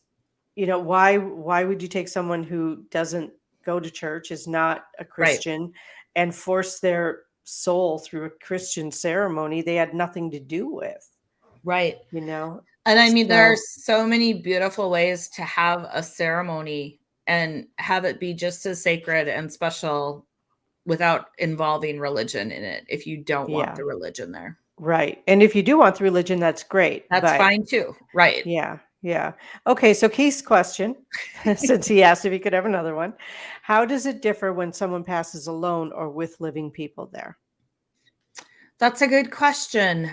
you know, why would you take someone who doesn't go to church, is not a Right. Christian, and force their soul through a Christian ceremony they had nothing to do with, Right. you know? And I mean, there are So, so many beautiful ways to have a ceremony and have it be just as sacred and special without involving religion in it if you don't want yeah, the religion there. right. And if you do want the religion, that's great. That's But fine too. Right. yeah, yeah. Okay, so Keith's question, since he asked if he could have another one, how does it differ when someone passes alone or with living people there? That's a good question.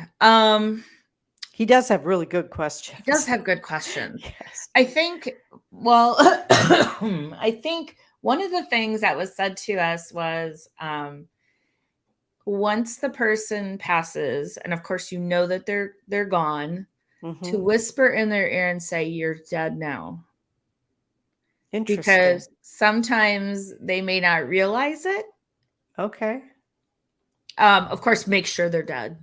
He does have really good He does questions. have good questions. Yes. I think, well, I think one of the things that was said to us was once the person passes, and of course you know that they're gone, to Mm-hmm. whisper in their ear and say, "You're dead now." Interesting. Because sometimes they may not realize it. Okay. Of course, make sure they're dead.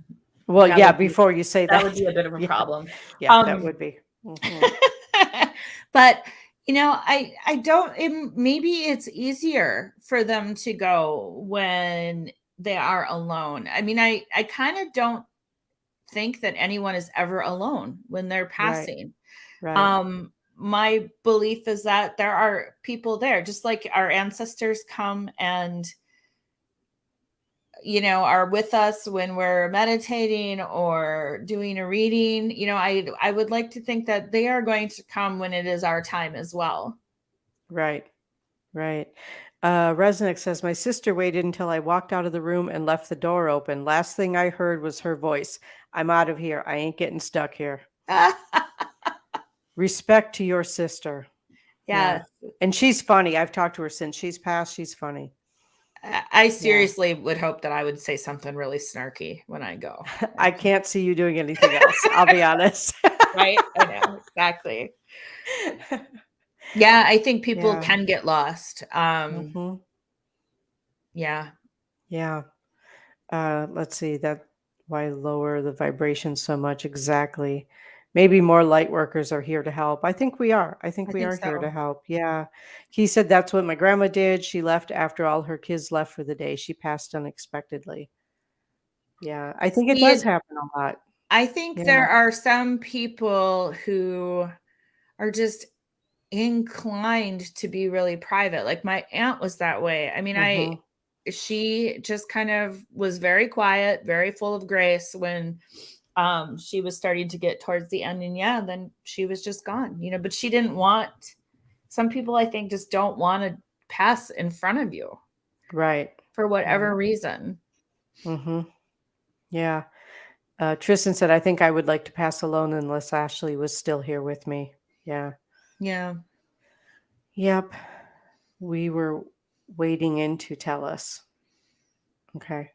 Well, That yeah, would be before you say that would that. be a bit of a Yeah. problem. Yeah, that would be. Mhm. But you know, I don't. Maybe it's easier for them to go when they are alone. I mean, I kind of don't think that anyone is ever alone when they're Right. passing. Right. My belief is that there are people there, just like our ancestors come and, you know, are with us when we're meditating or doing a reading. You know, I would like to think that they are going to come when it is our time as well. Right. Right. Resnick says, my sister waited until I walked out of the room and left the door open. Last thing I heard was her voice. I'm out of here. I ain't getting stuck here. Respect to your sister. Yeah. Yes. And she's funny. I've talked to her since she's passed. She's funny. I Yeah. seriously would hope that I would say something really snarky when I go. I can't see you doing anything else. I'll be honest. Right? I know. Exactly. Yeah, I think people Yeah. can get lost. Hmm. Yeah. Yeah. Let's see, that why lower the vibration so much exactly. Maybe more light workers are here to help. I think we are. I think I we think are here to so. help. Yeah. He said that's what my grandma did. She left after all her kids left for the day. She passed unexpectedly. Yeah. I think it See does it. happen a lot. I think Yeah. there are some people who are just inclined to be really private. Like my aunt was that way. I mean, Hmm. she just kind of was very quiet, very full of grace when she was starting to get towards the end. And yeah, then she was just gone, you know, but she didn't want, some people I think just don't want to pass in front of you Right. for Right. whatever reason. Hmm. Yeah. Tristan said, I think I would like to pass alone unless Ashley was still here with me. Yeah. Yeah. Yep. We were wading in to tell us. Okay.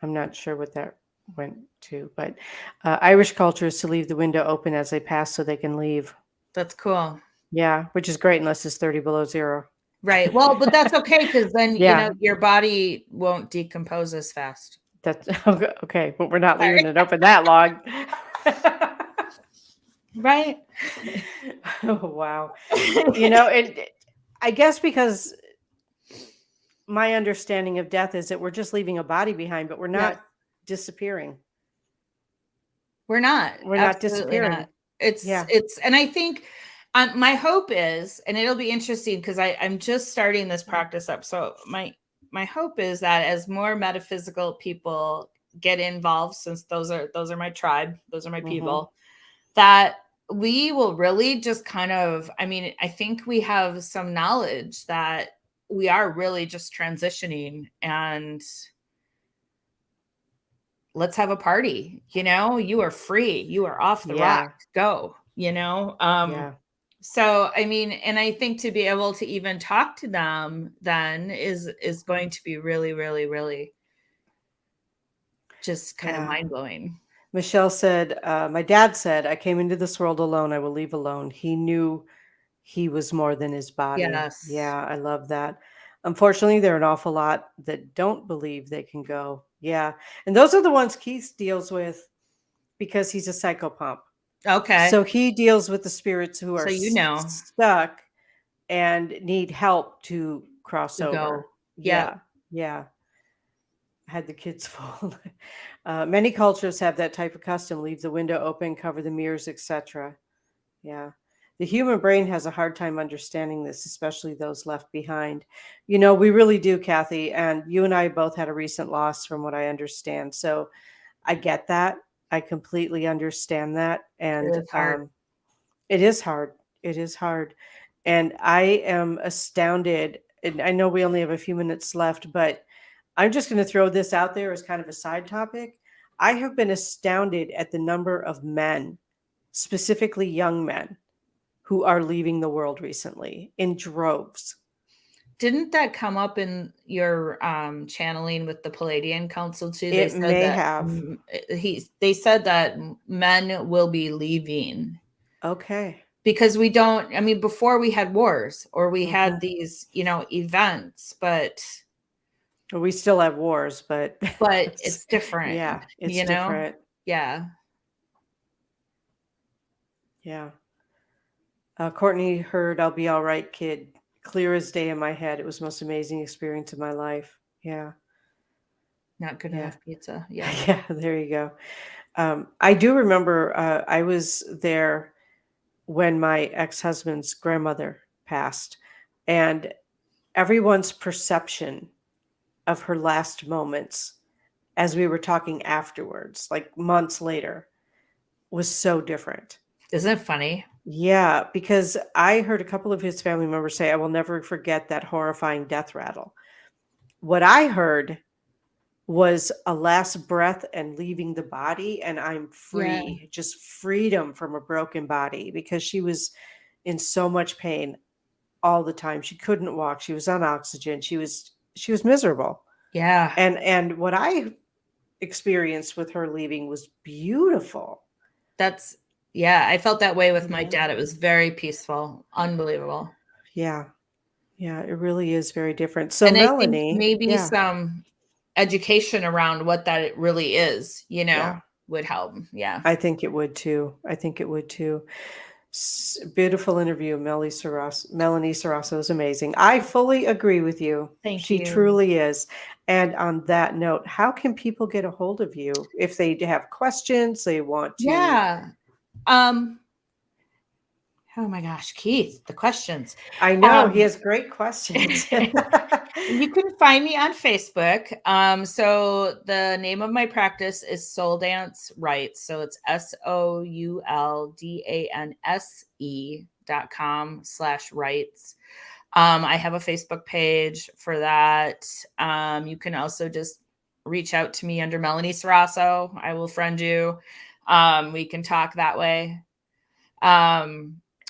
I'm not sure what that went to, but Irish culture is to leave the window open as they pass so they can leave. That's cool. Yeah, which is great unless it's 30 below zero. Right. Well, but that's okay because then, Yeah. your body won't decompose as fast. That's okay, but we're not Sorry. leaving it open that long. Right. Oh, wow. I guess because my understanding of death is that we're just leaving a body behind, but we're not disappearing. We're not. We're not Absolutely disappearing. not. It's, and I think my hope is, and it'll be interesting because I'm just starting this practice up. So my hope is that as more metaphysical people get involved, since those are my tribe, those are my people, that we will really just kind of, I think we have some knowledge that we are really just transitioning, and let's have a party. You are free. You are off the rock. Go, Yeah. So, and I think to be able to even talk to them then is going to be really, really, really just kind of mind blowing. Michelle said, my dad said, I came into this world alone. I will leave alone. He knew he was more than his body. Yes. Yeah, I love that. Unfortunately, there are an awful lot that don't believe they can go. Yeah. And those are the ones Keith deals with because he's a psychopomp. Okay. So he deals with the spirits who are So stuck and need help to cross over. Go. Yeah. Yeah. Had the kids fall. Many cultures have that type of custom: leave the window open, cover the mirrors, etc. Yeah. The human brain has a hard time understanding this, especially those left behind. We really do, Kathy. And you and I both had a recent loss, from what I understand. So I get that. I completely understand that. And It's hard. it is hard. It is hard. And I am astounded. And I know we only have a few minutes left, but I'm just going to throw this out there as kind of a side topic. I have been astounded at the number of men, specifically young men, who are leaving the world recently in droves. Didn't that come up in your channeling with the Palladian Council too? It may have. They said that men will be leaving. Okay. Because we don't, before we had wars or we had these, events, but we still have wars, but it's different. Yeah, it's different. Yeah. Yeah. Courtney heard I'll Be All Right, Kid. Clear as day in my head. It was the most amazing experience of my life. Yeah. Not good enough pizza. Yeah. Yeah, there you go. I do remember I was there when my ex-husband's grandmother passed, and everyone's perception of her last moments, as we were talking afterwards, like months later, was so different. Isn't it funny? Yeah, because I heard a couple of his family members say, I will never forget that horrifying death rattle. What I heard was a last breath and leaving the body, and I'm free, just freedom from a broken body, because she was in so much pain all the time. She couldn't walk. She was on oxygen. She was miserable. Yeah. And what I experienced with her leaving was beautiful. I felt that way with my dad. It was very peaceful. Unbelievable. Yeah. Yeah, it really is very different. So, and Melanie, I think maybe some education around what that really is, would help. Yeah. I think it would too. Beautiful interview. Melanie Ceraso is amazing. I fully agree with you. Thank you. She truly is. And on that note, how can people get a hold of you if they have questions, they want to? Yeah. Oh my gosh, Keith, the questions. I know he has great questions. You can find me on Facebook. So the name of my practice is Soul Dance Rights. So it's SOULDANCE.com/rights. I have a Facebook page for that. You can also just reach out to me under Melanie Ceraso. I will friend you. We can talk that way.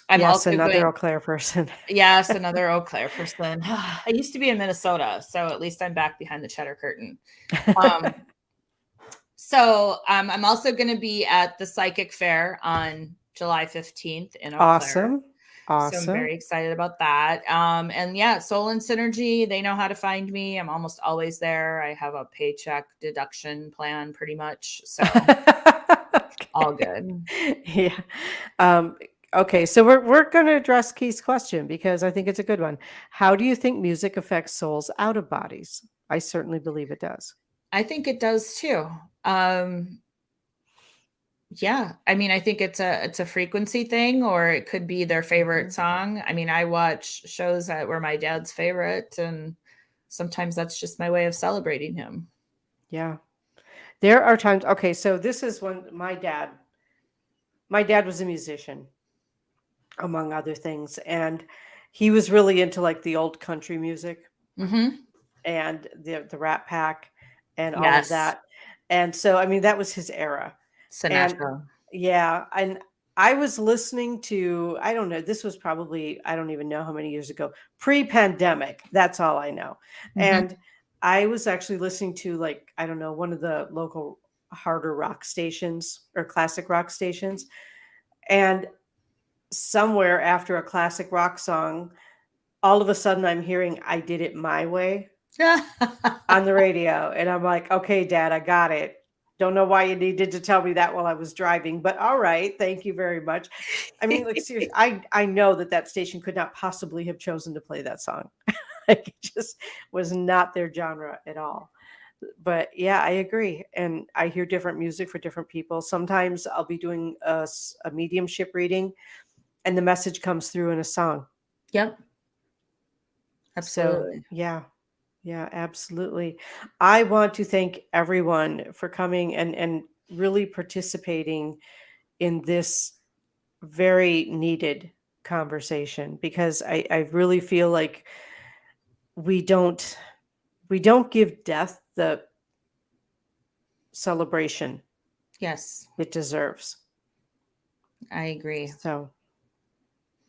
I'm Yes, also another going, Eau Claire person. yes, another Eau Claire person. I used to be in Minnesota, so at least I'm back behind the cheddar curtain. I'm also going to be at the Psychic Fair on July 15th in Eau Claire. Awesome. So I'm very excited about that. And yeah, Soul and Synergy, they know how to find me. I'm almost always there. I have a paycheck deduction plan pretty much. So all good. Yeah. Okay, so we're going to address Keith's question because I think it's a good one. How do you think music affects souls out of bodies? I certainly believe it does. I think it does too. Yeah, I mean, I think it's a frequency thing, or it could be their favorite song. I mean, I watch shows that were my dad's favorite, and sometimes that's just my way of celebrating him. Yeah. There are times, okay, so this is when my dad was a musician, among other things, and he was really into like the old country music and the Rat Pack and all of that. And so, I mean, that was his era. Sinatra. And I was listening to, I don't know, this was probably, I don't even know how many years ago, pre-pandemic. That's all I know. And I was actually listening to, like, I don't know, one of the local harder rock stations or classic rock stations. And somewhere after a classic rock song, all of a sudden I'm hearing I Did It My Way on the radio. And I'm like, okay, Dad, I got it. Don't know why you needed to tell me that while I was driving, but all right. Thank you very much. I mean, like, seriously, I know that station could not possibly have chosen to play that song. Like, it just was not their genre at all. But yeah, I agree. And I hear different music for different people. Sometimes I'll be doing a mediumship reading and the message comes through in a song. Yep. Absolutely. So, yeah. Yeah, absolutely. I want to thank everyone for coming and really participating in this very needed conversation, because I really feel like we don't give death the celebration it deserves. I agree. So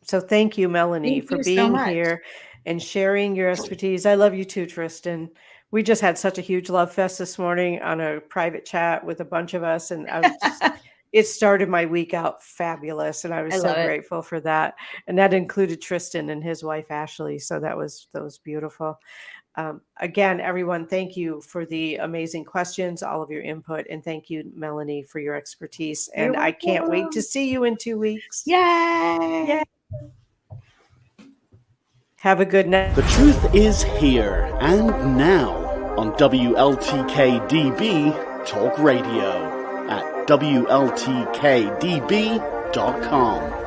thank you, Melanie, for being here and sharing your expertise. I love you too, Tristan. We just had such a huge love fest this morning on a private chat with a bunch of us, and it started my week out fabulous, and I was so grateful for that. And that included Tristan and his wife Ashley. So that was beautiful. Again, everyone, thank you for the amazing questions, all of your input, and thank you, Melanie, for your expertise. And I can't wait to see you in 2 weeks. Yay! Yay! Have a good night. The truth is here and now on WLTK-DB Talk Radio at WLTK-DB.com.